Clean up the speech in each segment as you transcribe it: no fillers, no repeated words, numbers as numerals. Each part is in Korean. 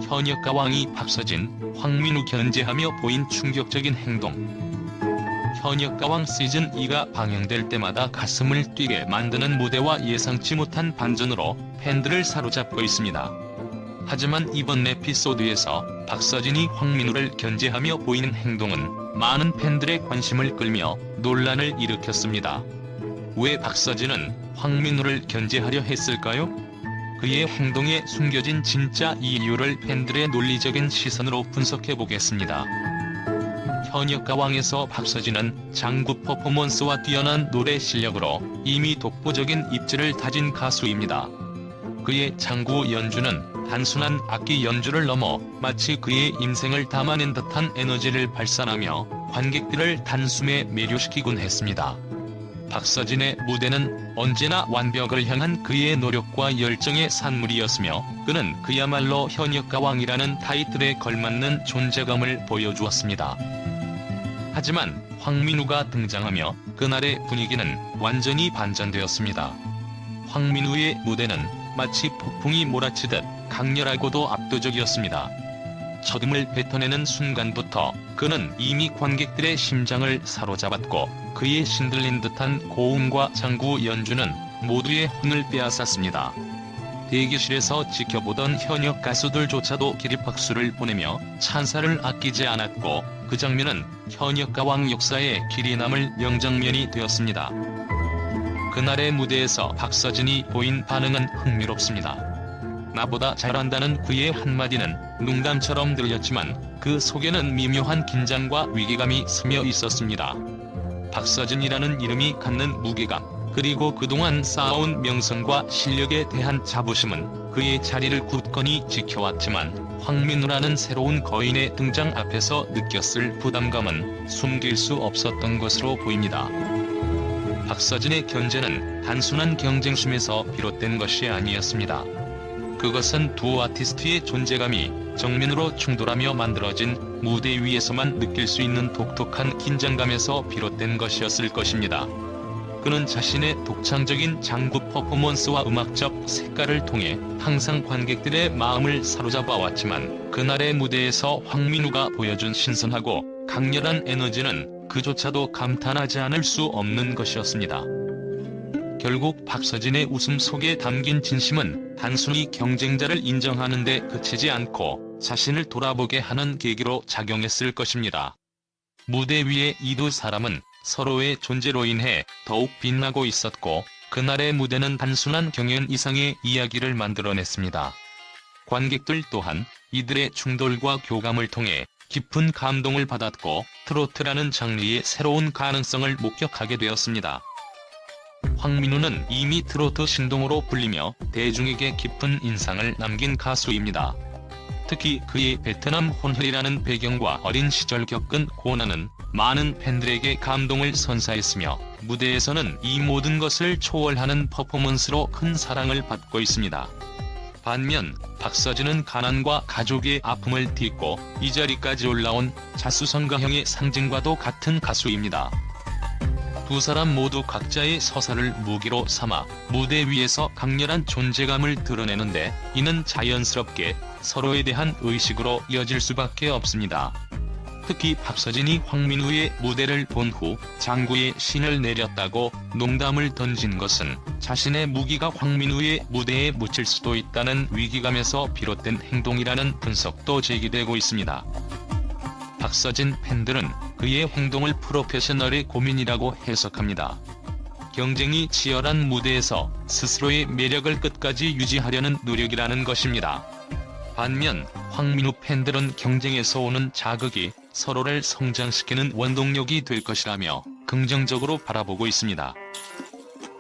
현역가왕이 박서진, 황민우 견제하며 보인 충격적인 행동. 현역가왕 시즌2가 방영될 때마다 가슴을 뛰게 만드는 무대와 예상치 못한 반전으로 팬들을 사로잡고 있습니다. 하지만 이번 에피소드에서 박서진이 황민우를 견제하며 보이는 행동은 많은 팬들의 관심을 끌며 논란을 일으켰습니다. 왜 박서진은 황민우를 견제하려 했을까요? 그의 행동에 숨겨진 진짜 이유를 팬들의 논리적인 시선으로 분석해보겠습니다. 현역가왕에서 박서진은 장구 퍼포먼스와 뛰어난 노래 실력으로 이미 독보적인 입지를 다진 가수입니다. 그의 장구 연주는 단순한 악기 연주를 넘어 마치 그의 인생을 담아낸 듯한 에너지를 발산하며 관객들을 단숨에 매료시키곤 했습니다. 박서진의 무대는 언제나 완벽을 향한 그의 노력과 열정의 산물이었으며 그는 그야말로 현역가왕이라는 타이틀에 걸맞는 존재감을 보여주었습니다. 하지만 황민우가 등장하며 그날의 분위기는 완전히 반전되었습니다. 황민우의 무대는 마치 폭풍이 몰아치듯 강렬하고도 압도적이었습니다. 첫음을 뱉어내는 순간부터 그는 이미 관객들의 심장을 사로잡았고 그의 신들린 듯한 고음과 장구 연주는 모두의 혼을 빼앗았습니다. 대기실에서 지켜보던 현역 가수들조차도 기립박수를 보내며 찬사를 아끼지 않았고 그 장면은 현역가왕 역사에 길이 남을 명장면이 되었습니다. 그날의 무대에서 박서진이 보인 반응은 흥미롭습니다. 나보다 잘한다는 그의 한마디는 농담처럼 들렸지만 그 속에는 미묘한 긴장과 위기감이 스며 있었습니다. 박서진이라는 이름이 갖는 무게감, 그리고 그동안 쌓아온 명성과 실력에 대한 자부심은 그의 자리를 굳건히 지켜왔지만 황민우라는 새로운 거인의 등장 앞에서 느꼈을 부담감은 숨길 수 없었던 것으로 보입니다. 박서진의 견제는 단순한 경쟁심에서 비롯된 것이 아니었습니다. 그것은 두 아티스트의 존재감이 정면으로 충돌하며 만들어진 무대 위에서만 느낄 수 있는 독특한 긴장감에서 비롯된 것이었을 것입니다. 그는 자신의 독창적인 장구 퍼포먼스와 음악적 색깔을 통해 항상 관객들의 마음을 사로잡아 왔지만 그날의 무대에서 황민우가 보여준 신선하고 강렬한 에너지는 그조차도 감탄하지 않을 수 없는 것이었습니다. 결국 박서진의 웃음 속에 담긴 진심은 단순히 경쟁자를 인정하는 데 그치지 않고 자신을 돌아보게 하는 계기로 작용했을 것입니다. 무대 위의 이 두 사람은 서로의 존재로 인해 더욱 빛나고 있었고 그날의 무대는 단순한 경연 이상의 이야기를 만들어냈습니다. 관객들 또한 이들의 충돌과 교감을 통해 깊은 감동을 받았고 트로트라는 장르의 새로운 가능성을 목격하게 되었습니다. 황민우는 이미 트로트 신동으로 불리며 대중에게 깊은 인상을 남긴 가수입니다. 특히 그의 베트남 혼혈이라는 배경과 어린 시절 겪은 고난은 많은 팬들에게 감동을 선사했으며 무대에서는 이 모든 것을 초월하는 퍼포먼스로 큰 사랑을 받고 있습니다. 반면 박서진은 가난과 가족의 아픔을 딛고 이 자리까지 올라온 자수성가형의 상징과도 같은 가수입니다. 두 사람 모두 각자의 서사를 무기로 삼아 무대 위에서 강렬한 존재감을 드러내는데 이는 자연스럽게 서로에 대한 의식으로 이어질 수밖에 없습니다. 특히 박서진이 황민우의 무대를 본 후 장구에 신을 내렸다고 농담을 던진 것은 자신의 무기가 황민우의 무대에 묻힐 수도 있다는 위기감에서 비롯된 행동이라는 분석도 제기되고 있습니다. 박서진 팬들은 그의 행동을 프로페셔널의 고민이라고 해석합니다. 경쟁이 치열한 무대에서 스스로의 매력을 끝까지 유지하려는 노력이라는 것입니다. 반면 황민우 팬들은 경쟁에서 오는 자극이 서로를 성장시키는 원동력이 될 것이라며 긍정적으로 바라보고 있습니다.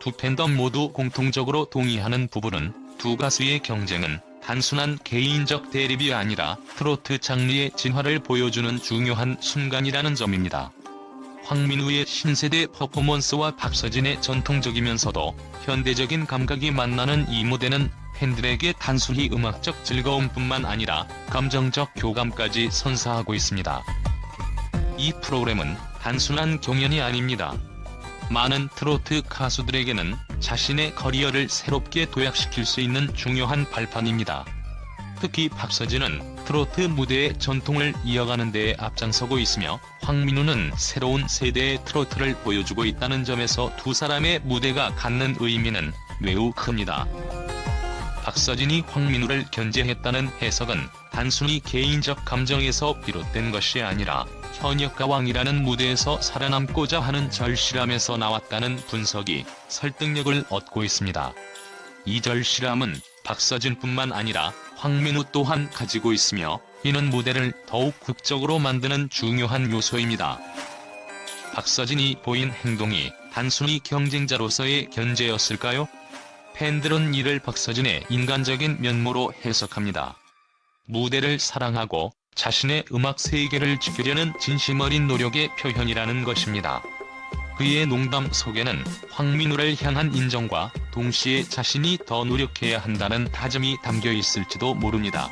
두 팬덤 모두 공통적으로 동의하는 부분은 두 가수의 경쟁은 단순한 개인적 대립이 아니라 트로트 장르의 진화를 보여주는 중요한 순간이라는 점입니다. 황민우의 신세대 퍼포먼스와 박서진의 전통적이면서도 현대적인 감각이 만나는 이 무대는 팬들에게 단순히 음악적 즐거움뿐만 아니라 감정적 교감까지 선사하고 있습니다. 이 프로그램은 단순한 경연이 아닙니다. 많은 트로트 가수들에게는 자신의 커리어를 새롭게 도약시킬 수 있는 중요한 발판입니다. 특히 박서진은 트로트 무대의 전통을 이어가는 데에 앞장서고 있으며 황민우는 새로운 세대의 트로트를 보여주고 있다는 점에서 두 사람의 무대가 갖는 의미는 매우 큽니다. 박서진이 황민우를 견제했다는 해석은 단순히 개인적 감정에서 비롯된 것이 아니라 현역가왕이라는 무대에서 살아남고자 하는 절실함에서 나왔다는 분석이 설득력을 얻고 있습니다. 이 절실함은 박서진뿐만 아니라 황민우 또한 가지고 있으며 이는 무대를 더욱 극적으로 만드는 중요한 요소입니다. 박서진이 보인 행동이 단순히 경쟁자로서의 견제였을까요? 팬들은 이를 박서진의 인간적인 면모로 해석합니다. 무대를 사랑하고 자신의 음악 세계를 지키려는 진심 어린 노력의 표현이라는 것입니다. 그의 농담 속에는 황민우를 향한 인정과 동시에 자신이 더 노력해야 한다는 다짐이 담겨 있을지도 모릅니다.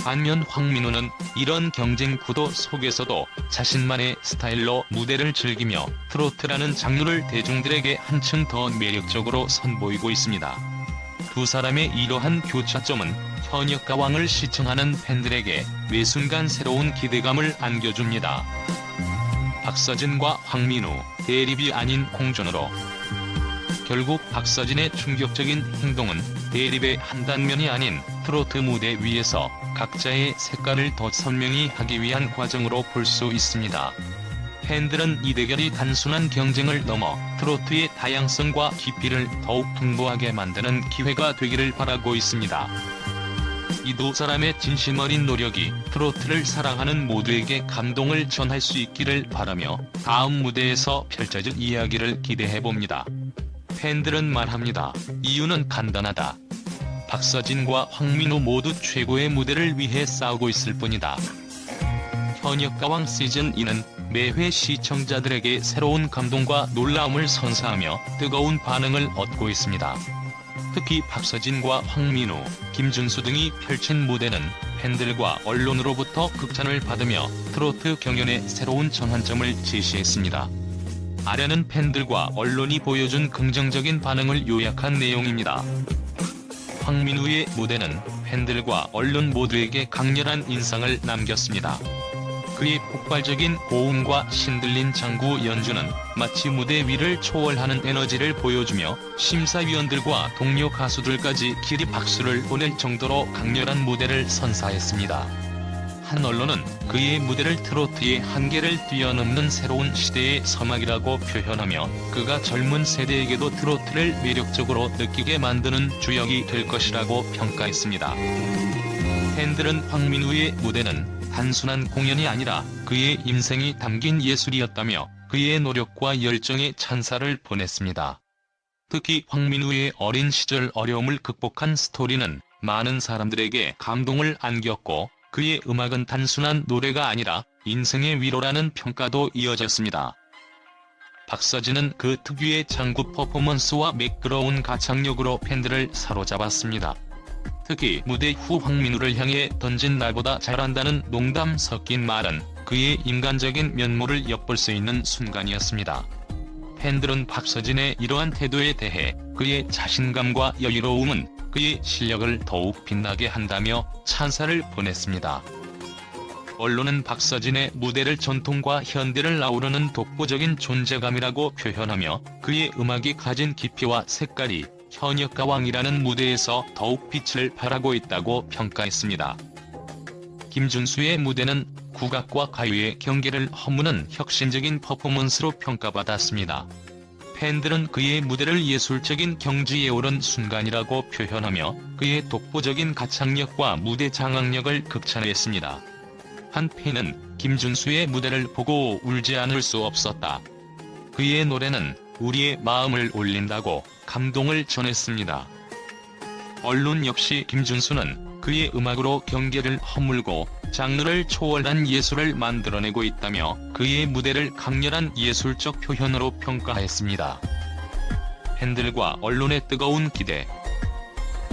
반면 황민우는 이런 경쟁 구도 속에서도 자신만의 스타일로 무대를 즐기며 트로트라는 장르를 대중들에게 한층 더 매력적으로 선보이고 있습니다. 두 사람의 이러한 교차점은 현역가왕을 시청하는 팬들에게 매 순간 새로운 기대감을 안겨줍니다. 박서진과 황민우, 대립이 아닌 공존으로. 결국 박서진의 충격적인 행동은 대립의 한 단면이 아닌 트로트 무대 위에서 각자의 색깔을 더 선명히 하기 위한 과정으로 볼 수 있습니다. 팬들은 이 대결이 단순한 경쟁을 넘어 트로트의 다양성과 깊이를 더욱 풍부하게 만드는 기회가 되기를 바라고 있습니다. 이 두 사람의 진심 어린 노력이 트로트를 사랑하는 모두에게 감동을 전할 수 있기를 바라며 다음 무대에서 펼쳐질 이야기를 기대해봅니다. 팬들은 말합니다. 이유는 간단하다. 박서진과 황민우 모두 최고의 무대를 위해 싸우고 있을 뿐이다. 현역가왕 시즌2는 매회 시청자들에게 새로운 감동과 놀라움을 선사하며 뜨거운 반응을 얻고 있습니다. 특히 박서진과 황민우, 김준수 등이 펼친 무대는 팬들과 언론으로부터 극찬을 받으며 트로트 경연의 새로운 전환점을 제시했습니다. 아래는 팬들과 언론이 보여준 긍정적인 반응을 요약한 내용입니다. 황민우의 무대는 팬들과 언론 모두에게 강렬한 인상을 남겼습니다. 그의 폭발적인 고음과 신들린 장구 연주는 마치 무대 위를 초월하는 에너지를 보여주며 심사위원들과 동료 가수들까지 길이 박수를 보낼 정도로 강렬한 무대를 선사했습니다. 한 언론은 그의 무대를 트로트의 한계를 뛰어넘는 새로운 시대의 서막이라고 표현하며 그가 젊은 세대에게도 트로트를 매력적으로 느끼게 만드는 주역이 될 것이라고 평가했습니다. 팬들은 황민우의 무대는 단순한 공연이 아니라 그의 인생이 담긴 예술이었다며 그의 노력과 열정에 찬사를 보냈습니다. 특히 황민우의 어린 시절 어려움을 극복한 스토리는 많은 사람들에게 감동을 안겼고 그의 음악은 단순한 노래가 아니라 인생의 위로라는 평가도 이어졌습니다. 박서진은 그 특유의 장구 퍼포먼스와 매끄러운 가창력으로 팬들을 사로잡았습니다. 특히 무대 후 황민우를 향해 던진 나보다 잘한다는 농담 섞인 말은 그의 인간적인 면모를 엿볼 수 있는 순간이었습니다. 팬들은 박서진의 이러한 태도에 대해 그의 자신감과 여유로움은 그의 실력을 더욱 빛나게 한다며 찬사를 보냈습니다. 언론은 박서진의 무대를 전통과 현대를 아우르는 독보적인 존재감이라고 표현하며 그의 음악이 가진 깊이와 색깔이 현역가왕이라는 무대에서 더욱 빛을 발하고 있다고 평가했습니다. 김준수의 무대는 국악과 가요의 경계를 허무는 혁신적인 퍼포먼스로 평가받았습니다. 팬들은 그의 무대를 예술적인 경지에 오른 순간이라고 표현하며 그의 독보적인 가창력과 무대 장악력을 극찬했습니다. 한 팬은 김준수의 무대를 보고 울지 않을 수 없었다. 그의 노래는 우리의 마음을 울린다고 감동을 전했습니다. 언론 역시 김준수는 그의 음악으로 경계를 허물고 장르를 초월한 예술을 만들어내고 있다며 그의 무대를 강렬한 예술적 표현으로 평가했습니다. 팬들과 언론의 뜨거운 기대.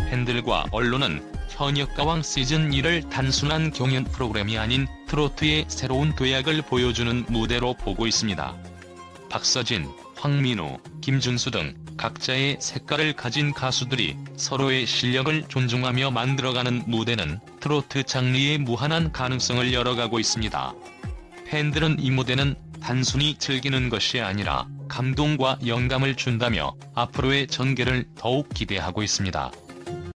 팬들과 언론은 현역가왕 시즌2를 단순한 경연 프로그램이 아닌 트로트의 새로운 도약을 보여주는 무대로 보고 있습니다. 박서진, 황민우, 김준수 등 각자의 색깔을 가진 가수들이 서로의 실력을 존중하며 만들어가는 무대는 트로트 장르의 무한한 가능성을 열어가고 있습니다. 팬들은 이 무대는 단순히 즐기는 것이 아니라 감동과 영감을 준다며 앞으로의 전개를 더욱 기대하고 있습니다.